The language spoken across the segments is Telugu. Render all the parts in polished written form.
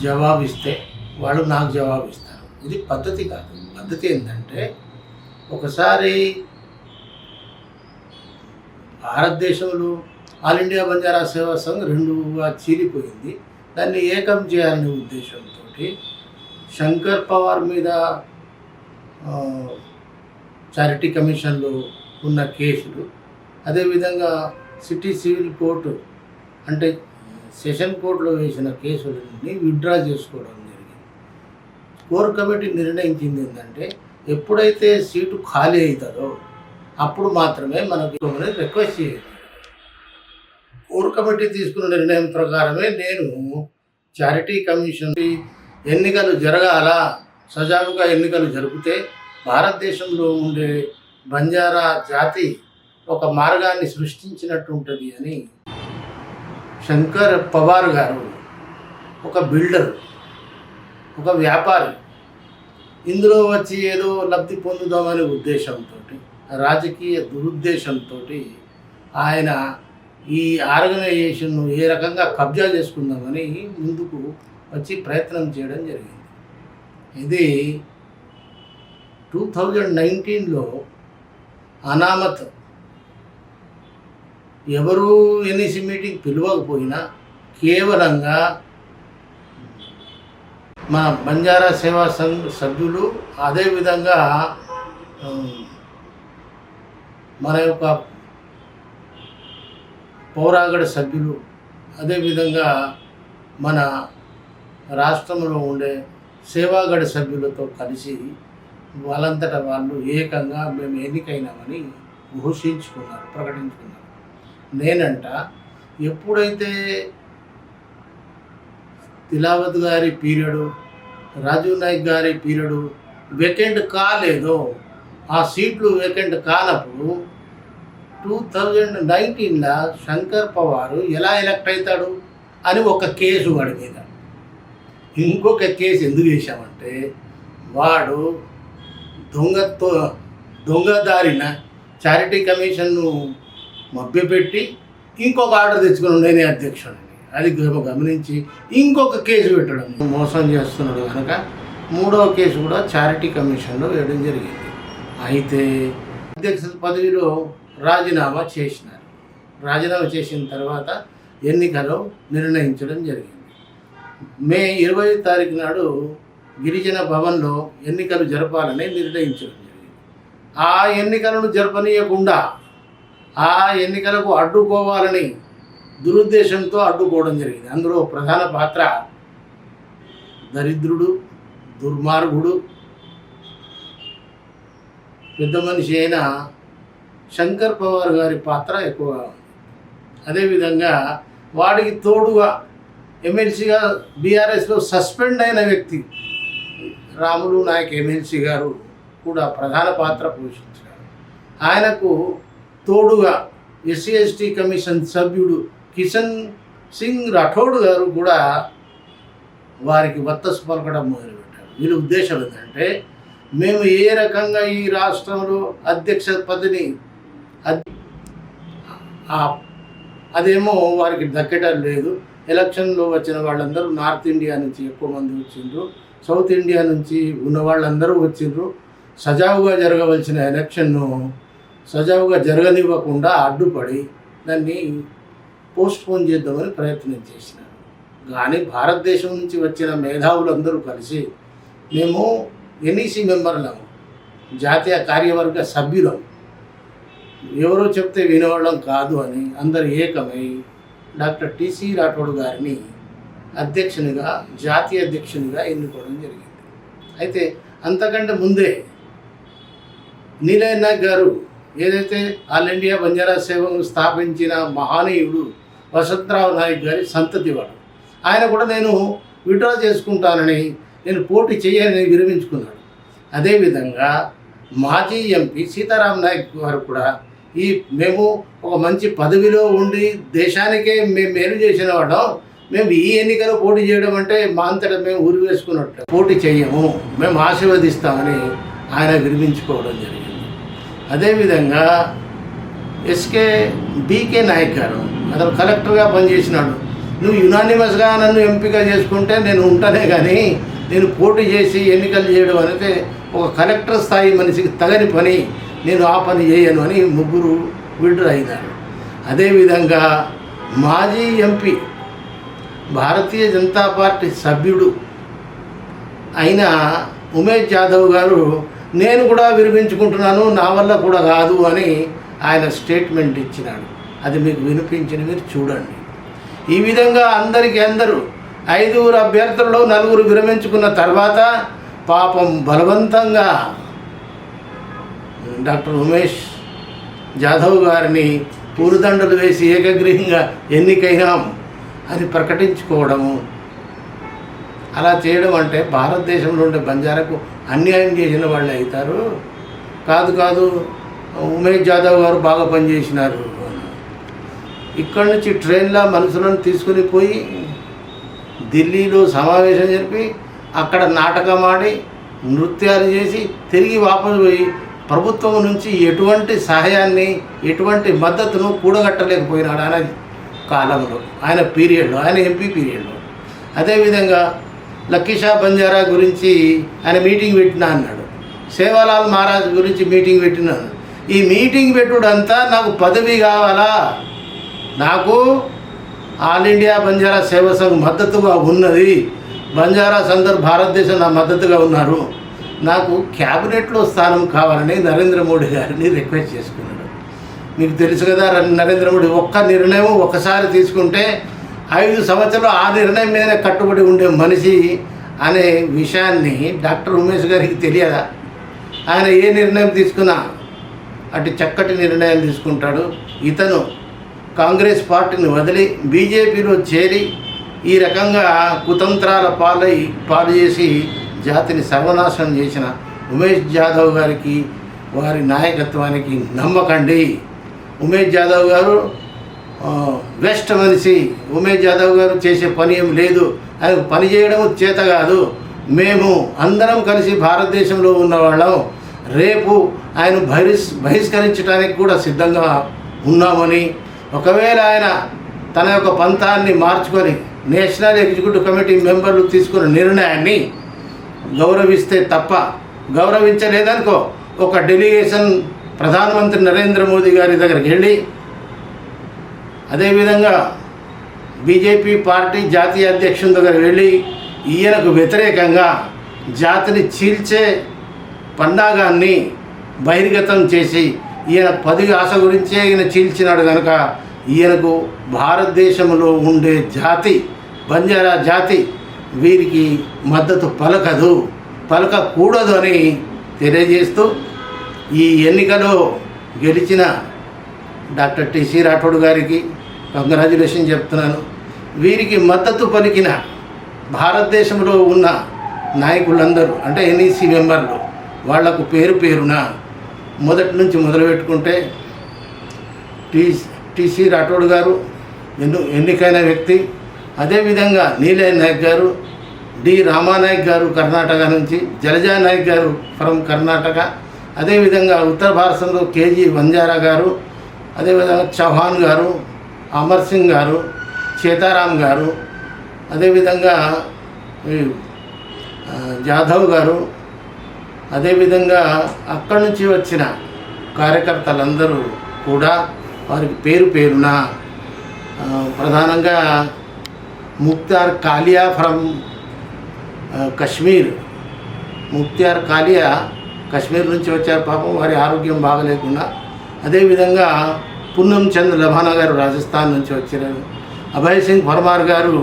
జవాబిస్తే వాళ్ళు నాకు జవాబిస్తారు. ఇది పద్ధతి కాదు. పద్ధతి ఏంటంటే ఒకసారి భారతదేశంలో ఆల్ ఇండియా బంజారా సేవా సంఘ్ రెండుగా చీలిపోయింది. దాన్ని ఏకం చేయాలనే ఉద్దేశంతో శంకర్ పవార్ మీద చారిటీ కమిషన్లో ఉన్న కేసులు, అదేవిధంగా సిటీ సివిల్ కోర్టు అంటే సెషన్ కోర్టులో వేసిన కేసులన్నీ విత్డ్రా చేసుకోవడం జరిగింది. కోర్ కమిటీ నిర్ణయించింది ఏంటంటే ఎప్పుడైతే సీటు ఖాళీ అవుతుందో అప్పుడు మాత్రమే మనకి రిక్వెస్ట్ చేయాలి. కోర్ కమిటీ తీసుకున్న నిర్ణయం ప్రకారమే నేను చారిటీ కమిషన్ ఎన్నికలు జరగాల, సజావుగా ఎన్నికలు జరిపితే భారతదేశంలో ఉండే బంజారా జాతి ఒక మార్గాన్ని సృష్టించినట్టు ఉంటుంది అని శంకర్ పవార్ గారు ఒక బిల్డర్, ఒక వ్యాపారి, ఇందులో వచ్చి ఏదో లబ్ధి పొందుదామనే ఉద్దేశంతో, రాజకీయ దురుద్దేశంతో ఆయన ఈ ఆర్గనైజేషన్ను ఏ రకంగా కబ్జా చేసుకుందామని ముందుకు వచ్చి ప్రయత్నం చేయడం జరిగింది. ఇది 2019లో అనామత్ ఎవరు ఎన్ఈసి మీటింగ్ పిలవకపోయినా కేవలంగా మన బంజారా సేవా సంఘ్ సభ్యులు, అదేవిధంగా మన యొక్క పౌరాగఢ సభ్యులు, అదేవిధంగా మన రాష్ట్రంలో ఉండే సేవాగఢ సభ్యులతో కలిసి వాళ్ళంతటా వాళ్ళు ఏకంగా మేము ఎన్నికైనామని ఘోషించుకున్నారు, ప్రకటించుకున్నారు. నేనంట ఎప్పుడైతే తిలావత్ గారి పీరియడు, రాజీవ్ నాయక్ గారి పీరియడు వేకెంట్ కాలేదో, ఆ సీట్లు వేకెంట్ కానప్పుడు 2019లో శంకర్ పవార్ ఎలా ఎలక్ట్ అవుతాడు అని ఒక కేసు వాడి మీద. ఇంకొక కేసు ఎందుకు వేసామంటే వాడు దొంగదారిన చారిటీ కమిషన్ను మభ్యపెట్టి ఇంకొక ఆర్డర్ తెచ్చుకుని నేనే అధ్యక్షుడిని, అది గమనించి ఇంకొక కేసు పెట్టడం, మోసం చేస్తున్నాడు కనుక మూడవ కేసు కూడా చారిటీ కమిషన్లో వేయడం జరిగింది. అయితే అధ్యక్ష పదవిలో రాజీనామా చేసినారు. రాజీనామా చేసిన తర్వాత ఎన్నికలు నిర్ణయించడం జరిగింది. మే 20 తారీఖు నాడు గిరిజన భవన్లో ఎన్నికలు జరపాలని నిర్ణయించడం జరిగింది. ఆ ఎన్నికలను జరపనీయకుండా ఆ ఎన్నికలకు అడ్డుకోవాలని దురుద్దేశంతో అడ్డుకోవడం జరిగింది. అందులో ప్రధాన పాత్ర దరిద్రుడు, దుర్మార్గుడు, పెద్ద మనిషి అయిన శంకర్ పవార్ గారి పాత్ర ఎక్కువగా ఉంది. అదేవిధంగా వాడికి తోడుగా ఎమ్మెల్సీగా బీఆర్ఎస్లో సస్పెండ్ అయిన వ్యక్తి రాములు నాయక్ ఎమ్మెల్సీ గారు కూడా ప్రధాన పాత్ర పోషించారు. ఆయనకు తోడుగా ఎస్సీ ఎస్టీ కమిషన్ సభ్యుడు కిషన్ సింగ్ రాఠోడ్ గారు కూడా వారికి వత్తసు పలకడం మొదలుపెట్టారు. వీళ్ళ ఉద్దేశం ఏంటంటే మేము ఏ రకంగా ఈ రాష్ట్రంలో అధ్యక్ష పదవిని అదేమో వారికి దక్కటం లేదు. ఎలక్షన్లో వచ్చిన వాళ్ళందరూ నార్త్ ఇండియా నుంచి ఎక్కువ మంది వచ్చిండ్రు, సౌత్ ఇండియా నుంచి ఉన్న వాళ్ళందరూ వచ్చిండ్రు. సజావుగా జరగవలసిన ఎలక్షన్ను సజావుగా జరగనివ్వకుండా అడ్డుపడి దాన్ని పోస్ట్పోన్ చేద్దామని ప్రయత్నం చేసినారు. కానీ భారతదేశం నుంచి వచ్చిన మేధావులందరూ కలిసి మేము ఎన్ఈసి మెంబర్లము, జాతీయ కార్యవర్గ సభ్యులం, ఎవరో చెప్తే వినేవాళ్ళం కాదు అని అందరు ఏకమై డాక్టర్ టీసీ రాఠోడ్ గారిని అధ్యక్షునిగా, జాతీయ అధ్యక్షునిగా ఎన్నుకోవడం జరిగింది. అయితే అంతకంటే ముందే నీలయ్య నాయక్ గారు ఏదైతే ఆల్ ఇండియా బంజారా సేవను స్థాపించిన మహానీయుడు వసంతరావు నాయక్ గారి సంతతి వాడు. ఆయన కూడా నేను విత్డ్రా చేసుకుంటానని, నేను పోటీ చేయాలని విరమించుకున్నాడు. అదేవిధంగా మాజీ ఎంపీ సీతారాం నాయక్ గారు కూడా మేము ఒక మంచి పదవిలో ఉండి దేశానికే మేము మేలు చేసిన వాళ్ళం, మేము ఈ ఎన్నికలో పోటీ చేయడం అంటే మా అంతటా మేము ఊరి వేసుకున్నట్టు పోటీ చేయము, మేము ఆశీర్వదిస్తామని ఆయన విరమించుకోవడం జరిగింది. అదేవిధంగా బీకే నాయక్ గారు అతను కలెక్టర్గా పనిచేసినాడు. నువ్వు యునానిమస్గా నన్ను ఎంపిక చేసుకుంటే నేను ఉంటానే కానీ నేను పోటీ చేసి ఎన్నికలు చేయడం అనేది ఒక కలెక్టర్ స్థాయి మనిషికి తగని పని, నేను ఆ పని చేయను అని ముగ్గురు విడ్డ్రా అయినారు. అదేవిధంగా మాజీ ఎంపీ భారతీయ జనతా పార్టీ సభ్యుడు అయిన ఉమేష్ జాదవ్ గారు నేను కూడా విరమించుకుంటున్నాను, నా వల్ల కూడా కాదు అని ఆయన స్టేట్మెంట్ ఇచ్చినాడు. అది మీకు వినిపించిన మీరు చూడండి. ఈ విధంగా అందరూ 5 అభ్యర్థుల్లో 4 విరమించుకున్న తర్వాత పాపం బలవంతంగా డాక్టర్ ఉమేష్ జాదవ్ గారిని పూలదండలు వేసి ఏకగ్రీవంగా ఎన్నికైనాం అని ప్రకటించుకోవడము, అలా చేయడం అంటే భారతదేశంలో ఉండే బంజారాకు అన్యాయం చేసిన వాళ్ళు అవుతారు. కాదు ఉమేష్ జాదవ్ గారు బాగా పనిచేసినారు. ఇక్కడి నుంచి ట్రైన్లో మనుషులను తీసుకుని పోయి ఢిల్లీలో సమావేశం జరిపి అక్కడ నాటకం ఆడి నృత్యాలు చేసి తిరిగి వాపసు పోయి ప్రభుత్వం నుంచి ఎటువంటి సహాయాన్ని ఎటువంటి మద్దతును కూడగట్టలేకపోయినాడు ఆయన కాలంలో, ఆయన పీరియడ్లో, ఆయన ఎంపీ పీరియడ్లో. అదేవిధంగా లక్కీషా బంజారా గురించి ఆయన మీటింగ్ పెట్టినా అన్నాడు, సేవాలాల్ మహారాజ్ గురించి మీటింగ్ పెట్టినాను. ఈ మీటింగ్ పెట్టుడంతా నాకు పదవి కావాలా, నాకు ఆల్ ఇండియా బంజారా సేవా సంఘ్ మద్దతుగా ఉన్నది, బంజారాస్ అందరూ భారతదేశం నా మద్దతుగా ఉన్నారు, నాకు క్యాబినెట్లో స్థానం కావాలని నరేంద్ర మోడీ గారిని రిక్వెస్ట్ చేసుకున్నాడు. మీకు తెలుసు కదా, నరేంద్ర మోడీ ఒక్క నిర్ణయం ఒకసారి తీసుకుంటే 5 సంవత్సరాలు ఆ నిర్ణయం మీద కట్టుబడి ఉండే మనిషి అనే విషయాన్ని డాక్టర్ ఉమేష్ గారికి తెలియదా? ఆయన ఏ నిర్ణయం తీసుకున్నా అటు చక్కటి నిర్ణయాలు తీసుకుంటాడు. ఇతను కాంగ్రెస్ పార్టీని వదిలి బీజేపీలో చేరి ఈ రకంగా కుతంత్రాల పాలు చేసి జాతిని సర్వనాశనం చేసిన ఉమేష్ జాదవ్ గారికి, వారి నాయకత్వానికి నమ్మకండి. ఉమేష్ జాదవ్ గారు వెస్ట్ మనిషి. ఉమేష్ జాదవ్ గారు చేసే పని ఏం లేదు, ఆయన పని చేయడం చేత కాదు. మేము అందరం కలిసి భారతదేశంలో ఉన్నవాళ్ళం, రేపు ఆయన బహిష్కరించడానికి కూడా సిద్ధంగా ఉన్నామని, ఒకవేళ ఆయన తన యొక్క పంతాన్ని మార్చుకొని నేషనల్ ఎగ్జిక్యూటివ్ కమిటీ మెంబర్లు తీసుకున్న నిర్ణయాన్ని గౌరవిస్తే తప్ప, గౌరవించలేదనుకో ఒక డెలిగేషన్ ప్రధానమంత్రి నరేంద్ర మోదీ గారి దగ్గరికి వెళ్ళి, అదేవిధంగా బీజేపీ పార్టీ జాతీయ అధ్యక్షుని దగ్గర వెళ్ళి ఈయనకు వ్యతిరేకంగా జాతిని చీల్చే పన్నాగాన్ని బహిర్గతం చేసి ఈయన పదవి ఆశ గురించే ఈయన చీల్చినాడు కనుక ఈయనకు భారతదేశంలో ఉండే జాతి, బంజారా జాతి వీరికి మద్దతు పలకకూడదు అని తెలియజేస్తూ ఈ ఎన్నికలో గెలిచిన డాక్టర్ టీసీ రాఠోడ్ గారికి కంగ్రాచ్యులేషన్ చెప్తున్నాను. వీరికి మద్దతు పలికిన భారతదేశంలో ఉన్న నాయకులందరూ అంటే ఎన్ఈసీ మెంబర్లు, వాళ్లకు పేరున మొదటి నుంచి మొదలుపెట్టుకుంటే టీసీ రాఠోడ్ గారు ఎన్నికైన వ్యక్తి, అదేవిధంగా నీలయ్ నాయక్ గారు, డి రామానాయక్ గారు కర్ణాటక నుంచి, జలజా నాయక్ గారు ఫ్రమ్ కర్ణాటక, అదేవిధంగా ఉత్తర భారతంలో కేజీ బంజారా గారు, అదేవిధంగా చౌహాన్ గారు, అమర్ సింగ్ గారు, సీతారాం గారు, అదేవిధంగా జాధవ్ గారు, అదేవిధంగా అక్కడి నుంచి వచ్చిన కార్యకర్తలందరూ కూడా వారికి పేరున ప్రధానంగా ముఖ్తార్ కాలియా ఫ్రమ్ కశ్మీర్, ముఖ్తార్ కాలియా కశ్మీర్ నుంచి వచ్చారు. పాపం వారి ఆరోగ్యం బాగలేకుండా. అదేవిధంగా పున్నం చంద్ లభానా గారు రాజస్థాన్ నుంచి వచ్చారు. అభయ్ సింగ్ పర్మార్ గారు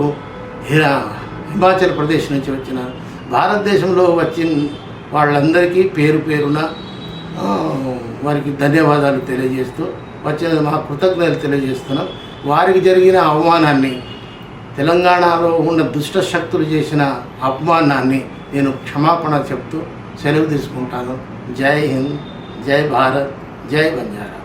హిమాచల్ ప్రదేశ్ నుంచి వచ్చినారు. భారతదేశంలో వచ్చిన వాళ్ళందరికీ పేరున వారికి ధన్యవాదాలు తెలియజేస్తూ, వచ్చిన మా కృతజ్ఞతలు తెలియజేస్తున్నాం. వారికి జరిగిన అవమానాన్ని, తెలంగాణలో ఉన్న దుష్ట శక్తులు చేసిన అపమానాన్ని నేను క్షమాపణ చెప్తూ సెలవు తీసుకుంటాను. జై హింద్, జై భారత్, జై బంజారా.